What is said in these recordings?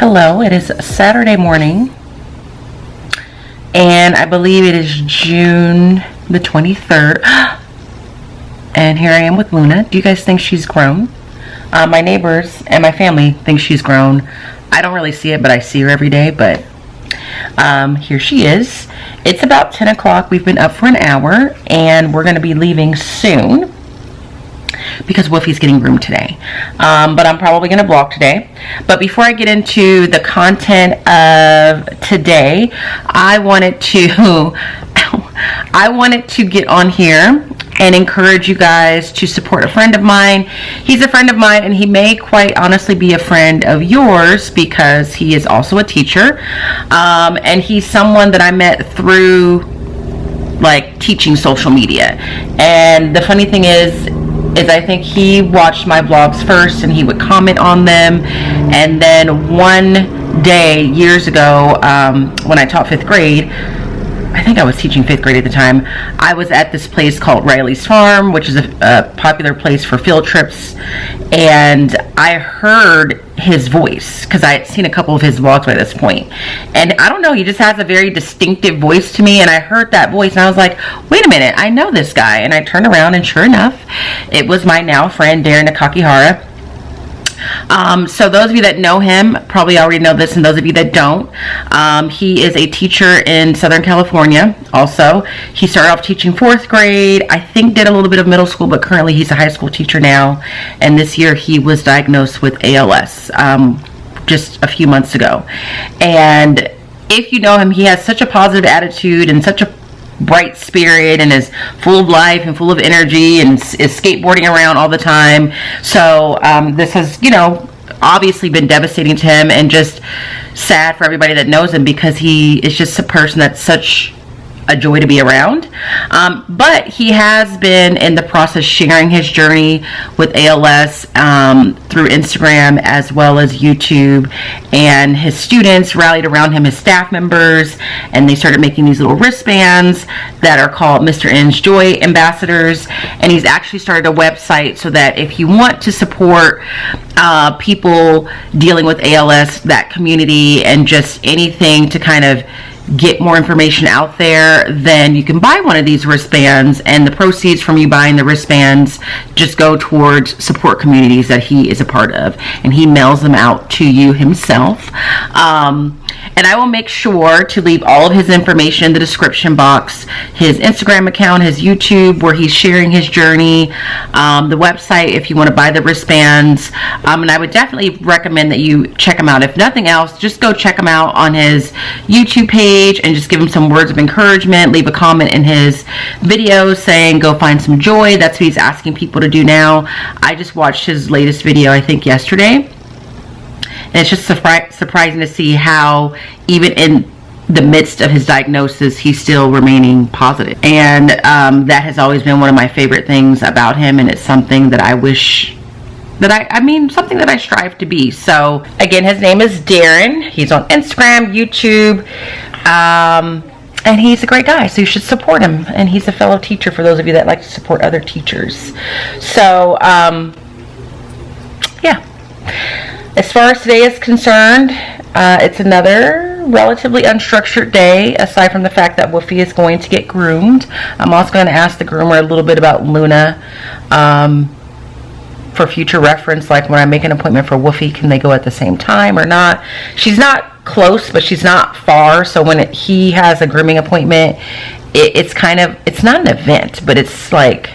Hello, it is Saturday morning, and I believe it is June the 23rd, and here I am with Luna. Do you guys think she's grown? My neighbors and my family think she's grown. I don't really see it, but I see her every day, but here she is. It's about 10 o'clock. We've been up for an hour, and we're going to be leaving soon because Wolfie's getting groomed today. But I'm probably going to vlog today. But before I get into the content of today, I wanted to get on here and encourage you guys to support a friend of mine. He's a friend of mine, and he may quite honestly be a friend of yours because he is also a teacher. And he's someone that I met through like teaching social media. And the funny thing is I think he watched my vlogs first and he would comment on them. And then one day years ago, when I taught 5th grade, I think I was teaching 5th grade at the time, I was at this place called Riley's Farm, which is a popular place for field trips, and I heard his voice because I had seen a couple of his vlogs by this point, and I don't know, he just has a very distinctive voice to me, and I heard that voice and I was like, wait a minute, I know this guy. And I turned around and sure enough, it was my now friend Darin. So those of you that know him probably already know this, and those of you that don't, he is a teacher in Southern California. Also, he started off teaching 4th grade, I think did a little bit of middle school, but currently he's a high school teacher now, and this year he was diagnosed with ALS just a few months ago. And if you know him, he has such a positive attitude and such a bright spirit, and is full of life and full of energy, and is skateboarding around all the time. So this has, you know, obviously been devastating to him and just sad for everybody that knows him, because he is just a person that's such a joy to be around. But he has been in the process sharing his journey with ALS through Instagram as well as YouTube, and his students rallied around him, his staff members, and they started making these little wristbands that are called Mr. N's Joy Ambassadors. And he's actually started a website so that if you want to support people dealing with ALS, that community, and just anything to kind of get more information out there, then you can buy one of these wristbands, and the proceeds from you buying the wristbands just go towards support communities that he is a part of, and he mails them out to you himself. And I will make sure to leave all of his information in the description box, his Instagram account, his YouTube where he's sharing his journey, the website if you want to buy the wristbands, and I would definitely recommend that you check him out. If nothing else, just go check him out on his YouTube page and just give him some words of encouragement. Leave a comment in his videos saying go find some joy. That's what he's asking people to do now. I just watched his latest video, I think yesterday, and it's just surprising to see how even in the midst of his diagnosis, he's still remaining positive. And that has always been one of my favorite things about him, and it's something that I wish that something that I strive to be. So again, his name is Darin. He's on Instagram, YouTube, and he's a great guy, so you should support him. And he's a fellow teacher for those of you that like to support other teachers. So yeah, as far as today is concerned, it's another relatively unstructured day, aside from the fact that Wolfie is going to get groomed. I'm also going to ask the groomer a little bit about Luna for future reference, like when I make an appointment for Wolfie, can they go at the same time or not? She's not close, but she's not far, so when he has a grooming appointment, it's not an event, but it's like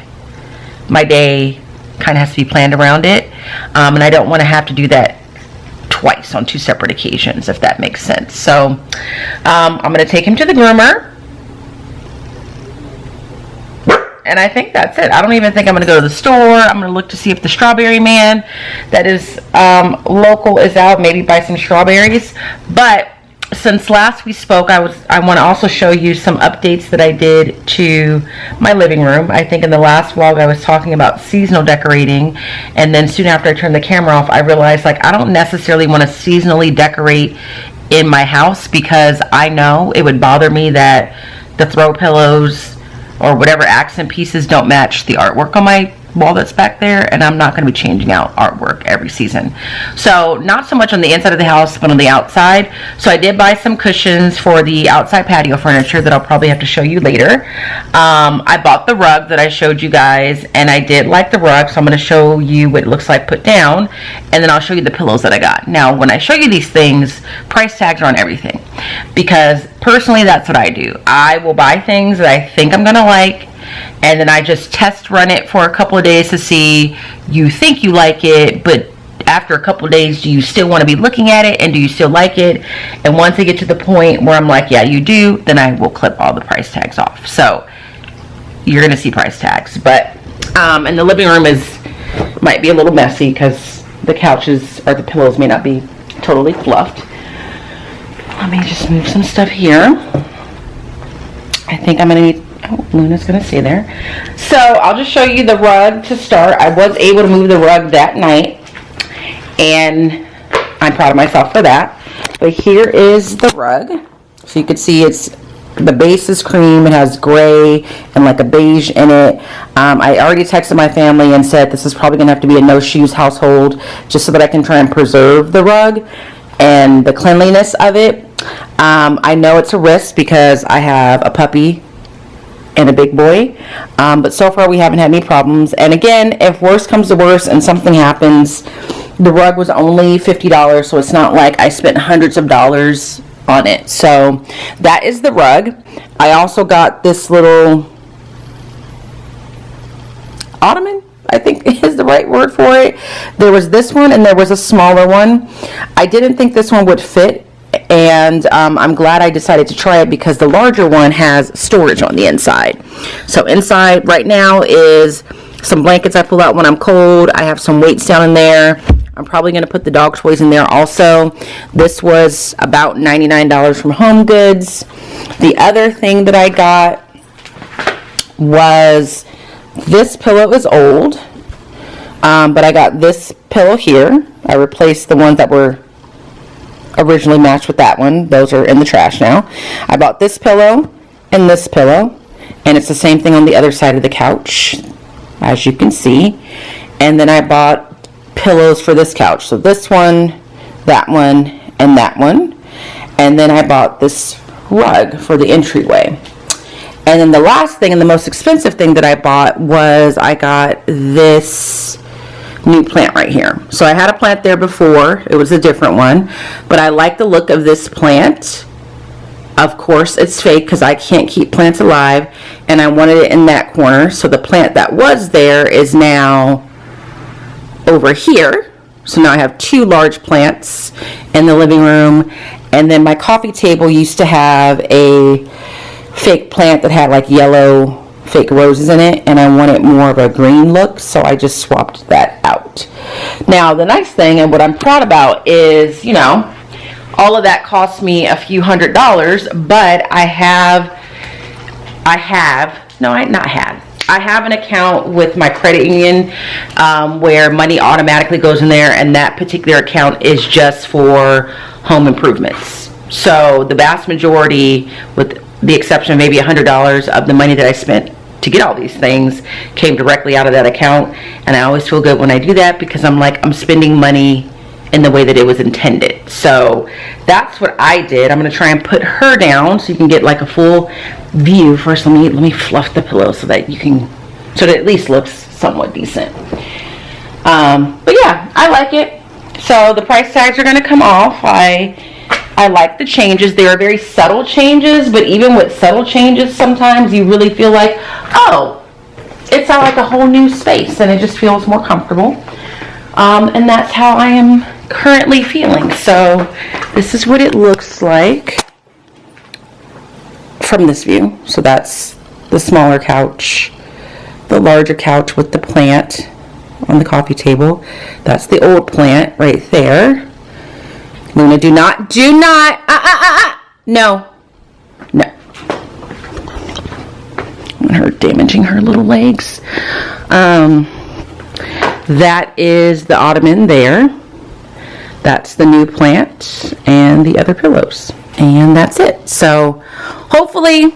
my day kind of has to be planned around it, and I don't want to have to do that twice on 2 separate occasions, if that makes sense. So I'm going to take him to the groomer, and I think that's it. I don't even think I'm going to go to the store. I'm going to look to see if the strawberry man that is local is out, maybe buy some strawberries. But since last we spoke, I want to also show you some updates that I did to my living room. I think in the last vlog I was talking about seasonal decorating, and then soon after I turned the camera off, I realized like I don't necessarily want to seasonally decorate in my house, because I know it would bother me that the throw pillows or whatever accent pieces don't match the artwork on my wall that's back there, and I'm not going to be changing out artwork every season. So not so much on the inside of the house, but on the outside. So I did buy some cushions for the outside patio furniture that I'll probably have to show you later. I bought the rug that I showed you guys, and I did like the rug, so I'm going to show you what it looks like put down, and then I'll show you the pillows that I got. Now when I show you these things, price tags are on everything, because personally that's what I do. I will buy things that I think I'm going to like, and then I just test run it for a couple of days to see, you think you like it, but after a couple of days, do you still want to be looking at it, and do you still like it? And once I get to the point where I'm like, yeah, you do, then I will clip all the price tags off. So you're going to see price tags. But and the living room might be a little messy because the couches or the pillows may not be totally fluffed. Let me just move some stuff here. I think I'm going to need, oh, Luna's going to stay there. So I'll just show you the rug to start. I was able to move the rug that night, and I'm proud of myself for that. But here is the rug. So you can see the base is cream. It has gray and like a beige in it. I already texted my family and said this is probably going to have to be a no shoes household, just so that I can try and preserve the rug and the cleanliness of it. I know it's a risk because I have a puppy and a big boy, but so far we haven't had any problems. And again, if worse comes to worse and something happens, the rug was only $50, so it's not like I spent hundreds of dollars on it. So that is the rug. I also got this little ottoman, I think is the right word for it. There was this one and there was a smaller one. I didn't think this one would fit, and I'm glad I decided to try it because the larger one has storage on the inside. So inside right now is some blankets I pull out when I'm cold. I have some weights down in there. I'm probably going to put the dog toys in there also. This was about $99 from Home Goods. The other thing that I got was, this pillow is old, but I got this pillow here. I replaced the ones that were originally matched with that one. Those are in the trash now. I bought this pillow and this pillow, and it's the same thing on the other side of the couch, as you can see. And then I bought pillows for this couch. So this one, that one, and that one. And then I bought this rug for the entryway. And then the last thing and the most expensive thing that I bought was I got this new plant right here. So I had a plant there before. It was a different one, but I like the look of this plant. Of course it's fake because I can't keep plants alive, and I wanted it in that corner. So the plant that was there is now over here. So now I have two large plants in the living room. And then my coffee table used to have a fake plant that had like yellow fake roses in it, and I wanted more of a green look, so I just swapped that out. Now the nice thing, and what I'm proud about, is, you know, all of that cost me a few $100s, but I have an account with my credit union where money automatically goes in there, and that particular account is just for home improvements. So the vast majority, with the exception of maybe $100 of the money that I spent to get all these things, came directly out of that account. And I always feel good when I do that, because I'm like, I'm spending money in the way that it was intended. So that's what I did. I'm going to try and put her down so you can get like a full view. First, let me fluff the pillow so that it at least looks somewhat decent. But yeah, I like it. So the price tags are going to come off. I like the changes. They are very subtle changes, but even with subtle changes, sometimes you really feel like, oh, it's like a whole new space, and it just feels more comfortable. And that's how I am currently feeling. So this is what it looks like from this view. So that's the smaller couch, the larger couch with the plant on the coffee table. That's the old plant right there. Luna, no. Her damaging her little legs. That is the ottoman there. That's the new plant and the other pillows. And that's it. So hopefully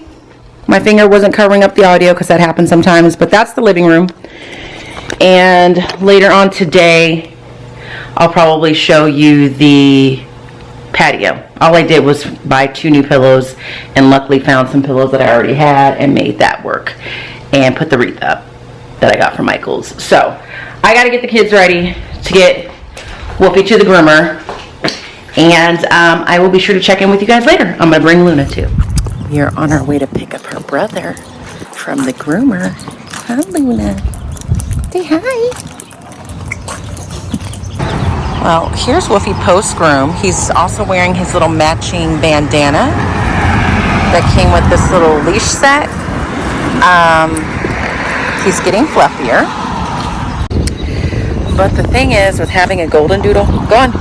my finger wasn't covering up the audio, because that happens sometimes, but that's the living room. And later on today, I'll probably show you the patio. All I did was buy 2 new pillows and luckily found some pillows that I already had and made that work and put the wreath up that I got from Michael's. So I got to get the kids ready to get Wolfie to the groomer, and I will be sure to check in with you guys later. I'm going to bring Luna too. We are on our way to pick up her brother from the groomer. Hi, Luna. Say hi. Well, here's Wolfie post-groom. He's also wearing his little matching bandana that came with this little leash set. He's getting fluffier. But the thing is, with having a golden doodle, go on.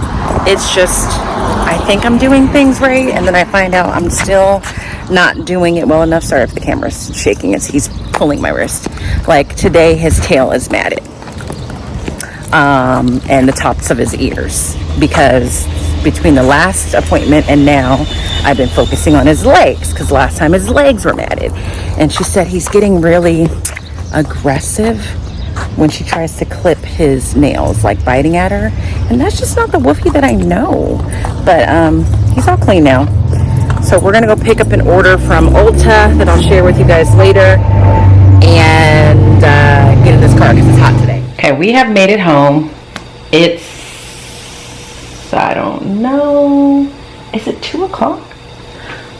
It's just, I think I'm doing things right, and then I find out I'm still not doing it well enough. Sorry if the camera's shaking as he's pulling my wrist. Like today, his tail is matted. And the tops of his ears, because between the last appointment and now I've been focusing on his legs, because last time his legs were matted, and she said he's getting really aggressive when she tries to clip his nails, like biting at her, and that's just not the Wolfie that I know. But he's all clean now, so we're gonna go pick up an order from Ulta that I'll share with you guys later, and get in this car because it's hot today. Okay, we have made it home. It's, I don't know, is it 2 o'clock?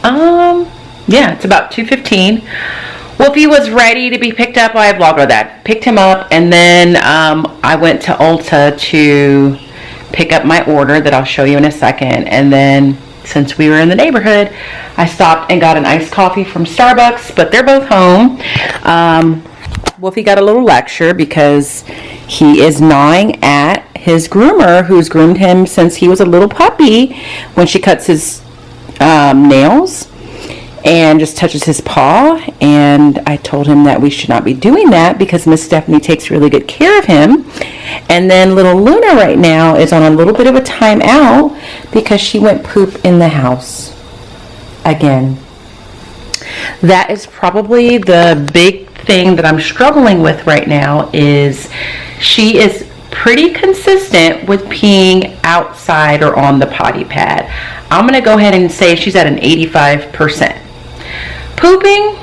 Yeah, it's about 2:15. Wolfie was ready to be picked up. I vlogged all that. Picked him up, and then I went to Ulta to pick up my order that I'll show you in a second. And then, since we were in the neighborhood, I stopped and got an iced coffee from Starbucks, but they're both home. Wolfie got a little lecture because he is gnawing at his groomer, who's groomed him since he was a little puppy, when she cuts his nails and just touches his paw. And I told him that we should not be doing that because Miss Stephanie takes really good care of him. And then little Luna right now is on a little bit of a timeout because she went poop in the house again. That is probably the big thing that I'm struggling with right now. Is she is pretty consistent with peeing outside or on the potty pad. I'm going to go ahead and say she's at an 85%. Pooping,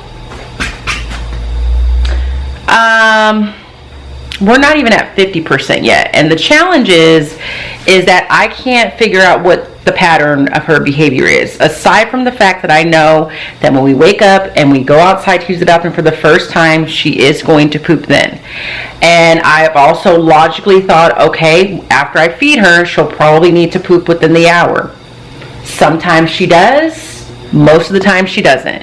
we're not even at 50% yet. And the challenge is that I can't figure out what the pattern of her behavior is, aside from the fact that I know that when we wake up and we go outside to use the bathroom for the first time, she is going to poop then. And I've also logically thought, okay, after I feed her, she'll probably need to poop within the hour. Sometimes she does, most of the time she doesn't.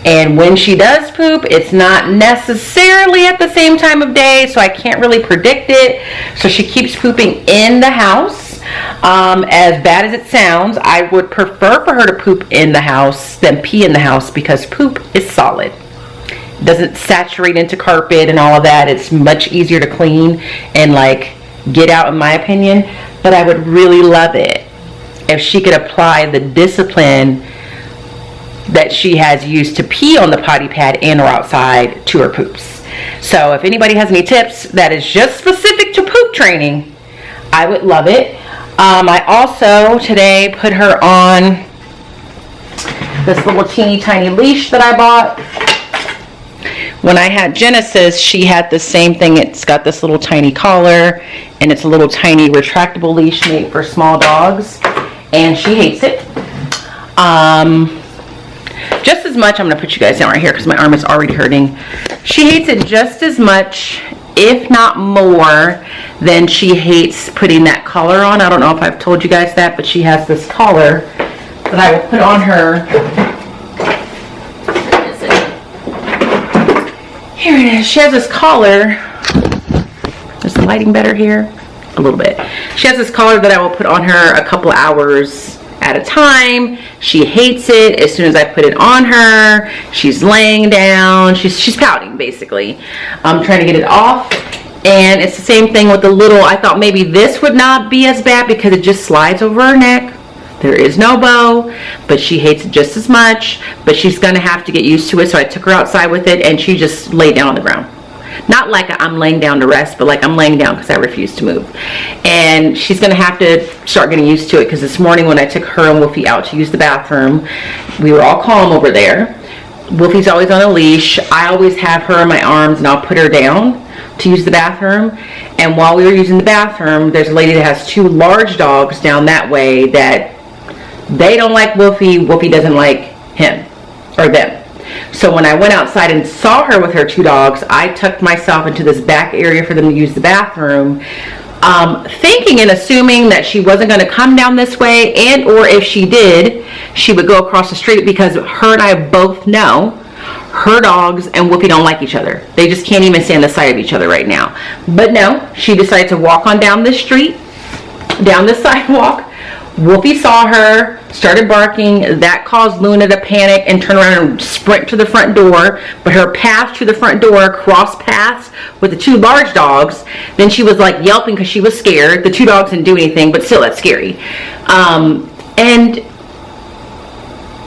And when she does poop, it's not necessarily at the same time of day, so I can't really predict it. So she keeps pooping in the house. As bad as it sounds, I would prefer for her to poop in the house than pee in the house, because poop is solid. It doesn't saturate into carpet and all of that. It's much easier to clean and like get out, in my opinion. But I would really love it if she could apply the discipline that she has used to pee on the potty pad and or outside to her poops. So if anybody has any tips that is just specific to poop training, I would love it. I also today put her on this little teeny tiny leash that I bought. When I had Genesis, she had the same thing. It's got this little tiny collar, and it's a little tiny retractable leash made for small dogs, and she hates it. Just as much, I'm going to put you guys down right here because my arm is already hurting. She hates it just as much, if not more, than she hates putting that collar on. I don't know if I've told you guys that, but she has this collar that I will put on her. Where is it? Here it is. She has this collar. Is the lighting better here? A little bit. She has this collar that I will put on her a couple hours at a time. She hates it. As soon as I put it on her, she's laying down. She's pouting, basically. I'm trying to get it off. And it's the same thing with the little, I thought maybe this would not be as bad because it just slides over her neck. There is no bow, but she hates it just as much. But she's going to have to get used to it. So I took her outside with it, and she just laid down on the ground. Not like I'm laying down to rest, but like I'm laying down because I refuse to move. And she's going to have to start getting used to it, because this morning when I took her and Wolfie out to use the bathroom, we were all calm over there. Wolfie's always on a leash. I always have her in my arms and I'll put her down to use the bathroom. And while we were using the bathroom, there's a lady that has 2 large dogs down that way that they don't like Wolfie. Wolfie doesn't like him or them. So when I went outside and saw her with her 2 dogs, I tucked myself into this back area for them to use the bathroom, thinking and assuming that she wasn't going to come down this way, and or if she did, she would go across the street, because her and I both know her dogs and Wolfie don't like each other. They just can't even stand the sight of each other right now. But no, she decided to walk on down the street, down the sidewalk. Wolfie saw her, started barking. That caused Luna to panic and turn around and sprint to the front door. But her path to the front door crossed paths with the 2 large dogs. Then she was like yelping because she was scared. The 2 dogs didn't do anything, but still, that's scary. And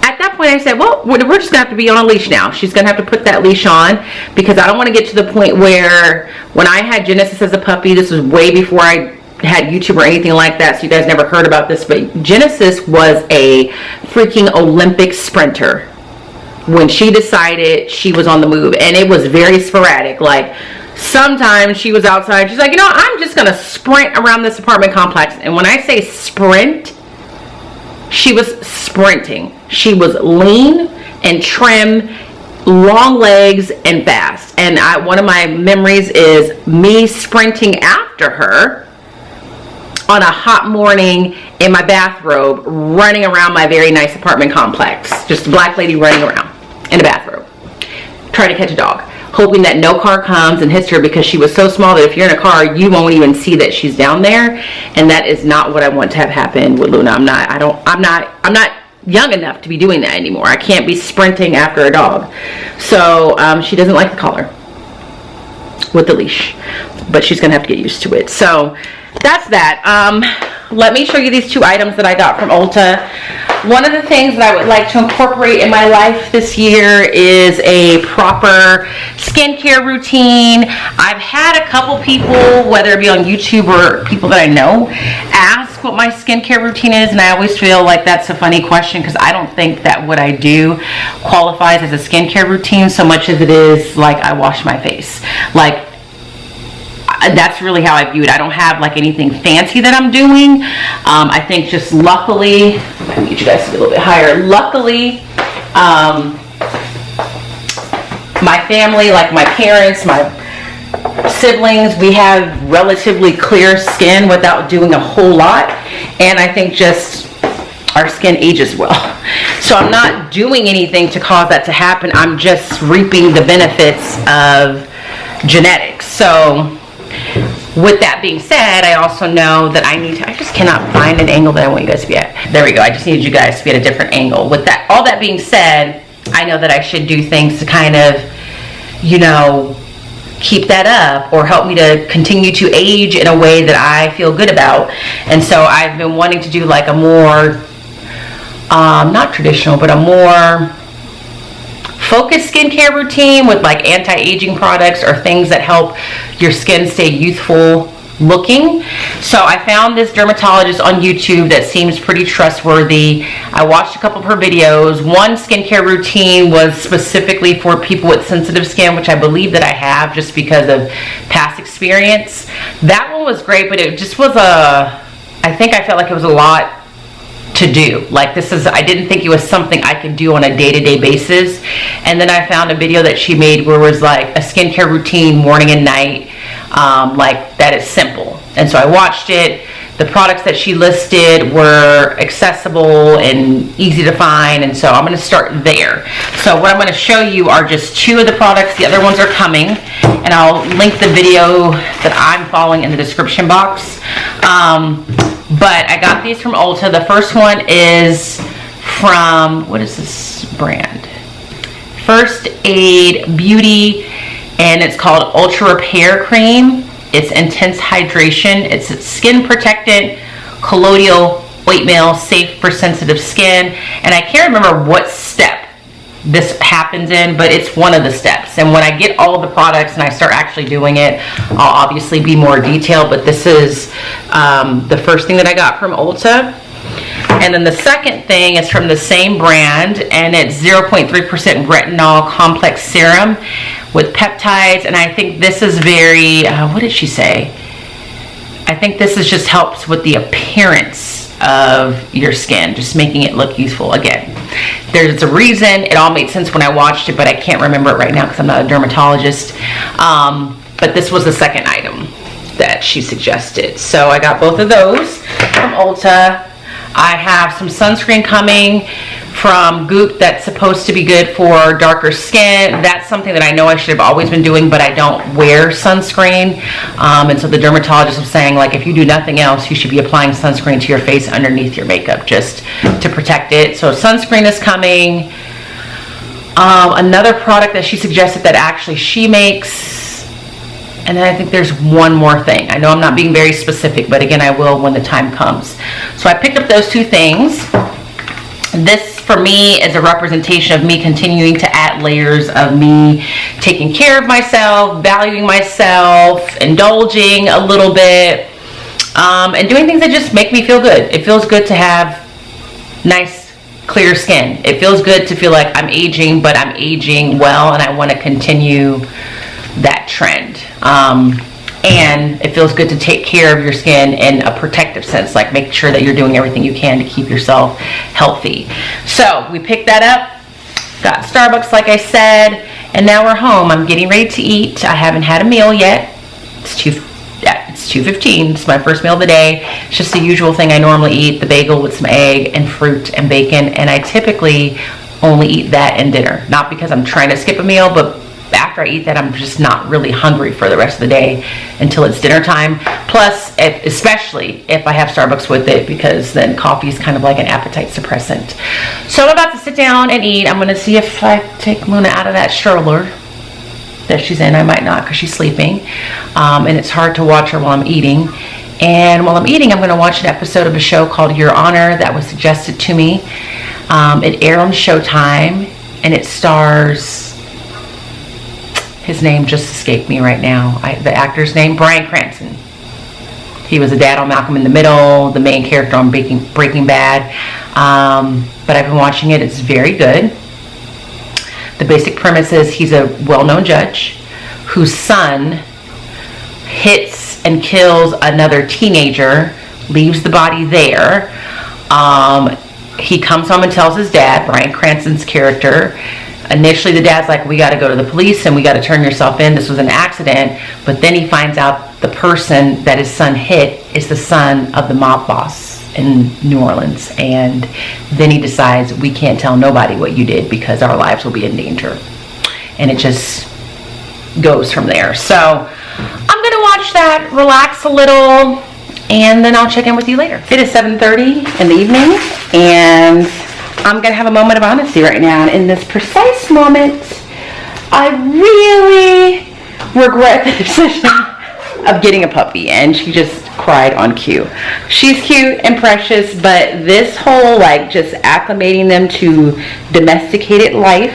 at that point I said, well, we're just gonna have to be on a leash now. She's gonna have to put that leash on, because I don't want to get to the point where, when I had Genesis as a puppy, this was way before I had YouTube or anything like that, so you guys never heard about this, but Genesis was a freaking Olympic sprinter. When she decided she was on the move, and it was very sporadic. Like, sometimes she was outside, she's like, you know, I'm just gonna sprint around this apartment complex. And when I say sprint, she was sprinting. She was lean and trim, long legs, and fast. And one of my memories is me sprinting after her on a hot morning in my bathrobe, running around my very nice apartment complex. Just a black lady running around in a bathrobe, trying to catch a dog, hoping that no car comes and hits her, because she was so small that if you're in a car, you won't even see that she's down there. And that is not what I want to have happen with Luna. I'm not young enough to be doing that anymore. I can't be sprinting after a dog. So she doesn't like the collar with the leash, but she's gonna have to get used to it. So that's that. Let me show you these 2 items that I got from Ulta. One of the things that I would like to incorporate in my life this year is a proper skincare routine. I've had a couple people, whether it be on YouTube or people that I know, ask what my skincare routine is, and I always feel like that's a funny question, because I don't think that what I do qualifies as a skincare routine so much as it is like I wash my face. Like, that's really how I view it. I don't have like anything fancy that I'm doing. I think just luckily, let me get you guys to be a little bit higher. Luckily, my family, like my parents, my siblings, we have relatively clear skin without doing a whole lot. And I think just our skin ages well. So I'm not doing anything to cause that to happen. I'm just reaping the benefits of genetics. So with that being said, I also know that I just cannot find an angle that I want you guys to be at. There we go. I just needed you guys to be at a different angle. With that, all that being said, I know that I should do things to kind of, you know, keep that up, or help me to continue to age in a way that I feel good about. And so I've been wanting to do like a more, not traditional, but a more focused skincare routine with like anti-aging products or things that help your skin stay youthful looking. So I found this dermatologist on YouTube that seems pretty trustworthy. I watched a couple of her videos. One skincare routine was specifically for people with sensitive skin, which I believe that I have just because of past experience. That one was great, but it just was I think I felt like it was a lot to do. Like, I didn't think it was something I could do on a day-to-day basis. And then I found a video that she made where it was like a skincare routine morning and night, like that is simple. And so I watched it. The products that she listed were accessible and easy to find, and so I'm going to start there. So what I'm going to show you are just 2 of the products. The other ones are coming, and I'll link the video that I'm following in the description box. But I got these from Ulta. The first one is from, what is this brand? First Aid Beauty, and it's called Ultra Repair Cream. It's intense hydration. It's skin protectant, colloidal oatmeal, safe for sensitive skin. And I can't remember what step this happens in, but it's one of the steps. And when I get all the products and I start actually doing it, I'll obviously be more detailed, but this is the first thing that I got from Ulta. And then the second thing is from the same brand, and it's 0.3% retinol complex serum with peptides. And I think this is very, what did she say? I think this is just helps with the appearance of your skin, just making it look youthful again. There's a reason. It all made sense when I watched it, but I can't remember it right now because I'm not a dermatologist. But this was the second item that she suggested. So I got both of those from Ulta. I have some sunscreen coming from Goop that's supposed to be good for darker skin. That's something that I know I should have always been doing, but I don't wear sunscreen. And so the dermatologist was saying, like, if you do nothing else, you should be applying sunscreen to your face underneath your makeup just to protect it. So sunscreen is coming. Another product that she suggested that actually she makes. And then I think there's one more thing. I know I'm not being very specific, but again, I will when the time comes. So I picked up those two things. This, for me, is a representation of me continuing to add layers of me taking care of myself, valuing myself, indulging a little bit, and doing things that just make me feel good. It feels good to have nice, clear skin. It feels good to feel like I'm aging, but I'm aging well, and I want to continue that trend. And it feels good to take care of your skin in a protective sense, like make sure that you're doing everything you can to keep yourself healthy. So we picked that up, got Starbucks like I said, and now we're home. I'm getting ready to eat. I haven't had a meal yet. It's 2:15. It's my first meal of the day. It's just the usual thing I normally eat, the bagel with some egg and fruit and bacon, and I typically only eat that and dinner. Not because I'm trying to skip a meal, but after I eat that, I'm just not really hungry for the rest of the day until it's dinner time. Plus, especially if I have Starbucks with it, because then coffee is kind of like an appetite suppressant. So I'm about to sit down and eat. I'm going to see if I take Luna out of that stroller that she's in. I might not because she's sleeping. And it's hard to watch her while I'm eating. And while I'm eating, I'm going to watch an episode of a show called Your Honor that was suggested to me. It aired on Showtime, and it stars... his name just escaped me right now. The actor's name, Bryan Cranston. He was a dad on Malcolm in the Middle, the main character on Breaking Bad. But I've been watching it. It's very good. The basic premise is he's a well-known judge whose son hits and kills another teenager, leaves the body there. He comes home and tells his dad, Bryan Cranston's character. Initially, the dad's like, we got to go to the police and we got to turn yourself in. This was an accident. But then he finds out the person that his son hit is the son of the mob boss in New Orleans. And then he decides, we can't tell nobody what you did because our lives will be in danger. And it just goes from there. So I'm going to watch that, relax a little, and then I'll check in with you later. It is 7:30 in the evening, and I'm going to have a moment of honesty right now. And in this precise moment, I really regret the decision of getting a puppy. And she just cried on cue. She's cute and precious, but this whole like just acclimating them to domesticated life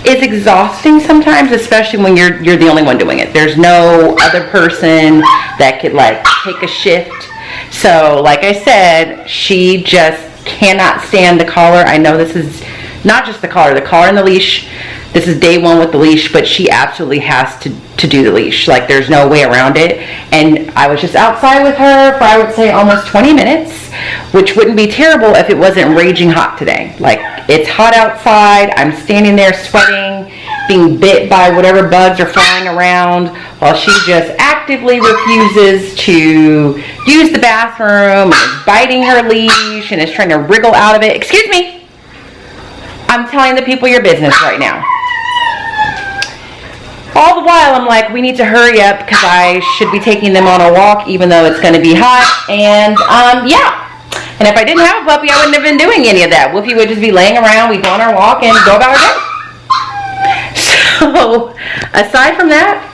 is exhausting sometimes, especially when you're the only one doing it. There's no other person that could like take a shift. So like I said, she just cannot stand the collar. I know this is not just the collar and the leash. This is day one with the leash, but she absolutely has to do the leash. Like there's no way around it. And I was just outside with her for I would say almost 20 minutes, which wouldn't be terrible if it wasn't raging hot today. Like it's hot outside. I'm standing there sweating, being bit by whatever bugs are flying around, while she just actively refuses to use the bathroom, and is biting her leash and is trying to wriggle out of it. Excuse me. I'm telling the people your business right now. All the while, I'm like, we need to hurry up because I should be taking them on a walk even though it's going to be hot. And, yeah. And if I didn't have a puppy, I wouldn't have been doing any of that. Wolfie would just be laying around. We'd go on our walk and go about our day. So, aside from that,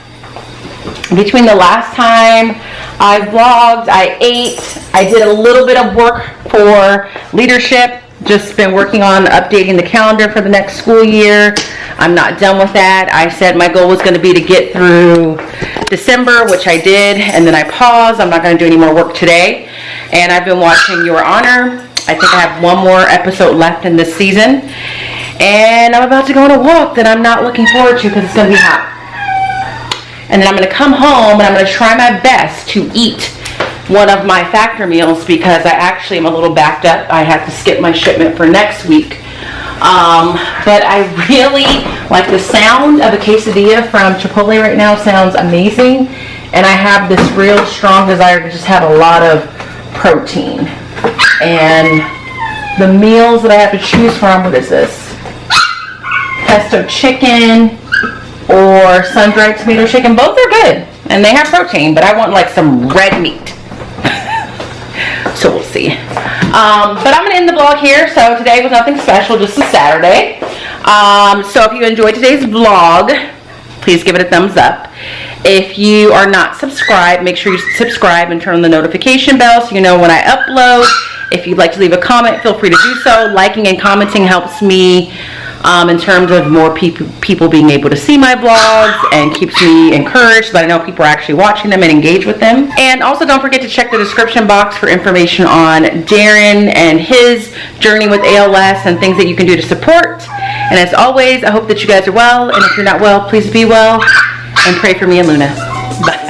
between the last time I vlogged, I ate, I did a little bit of work for leadership Just been working on updating the calendar for the next school year. I'm not done with that. I said my goal was going to be to get through December, which I did, and then I paused. I'm not going to do any more work today. And I've been watching Your Honor. I think I have one more episode left in this season. And I'm about to go on a walk that I'm not looking forward to because it's going to be hot. And then I'm going to come home and I'm going to try my best to eat one of my factor meals because I actually am a little backed up. I have to skip my shipment for next week. But I really like the sound of a quesadilla from Chipotle right now. Sounds amazing. And I have this real strong desire to just have a lot of protein. And the meals that I have to choose from, what is this? Pesto chicken or sun-dried tomato chicken. Both are good. And they have protein, but I want like some red meat. So we'll see. But I'm going to end the vlog here. So today was nothing special, just a Saturday. So if you enjoyed today's vlog, please give it a thumbs up. If you are not subscribed, make sure you subscribe and turn on the notification bell so you know when I upload. If you'd like to leave a comment, feel free to do so. Liking and commenting helps me in terms of more people being able to see my vlogs and keeps me encouraged so that I know people are actually watching them and engage with them. And also don't forget to check the description box for information on Darin and his journey with ALS and things that you can do to support. And as always, I hope that you guys are well. And if you're not well, please be well and pray for me and Luna. Bye.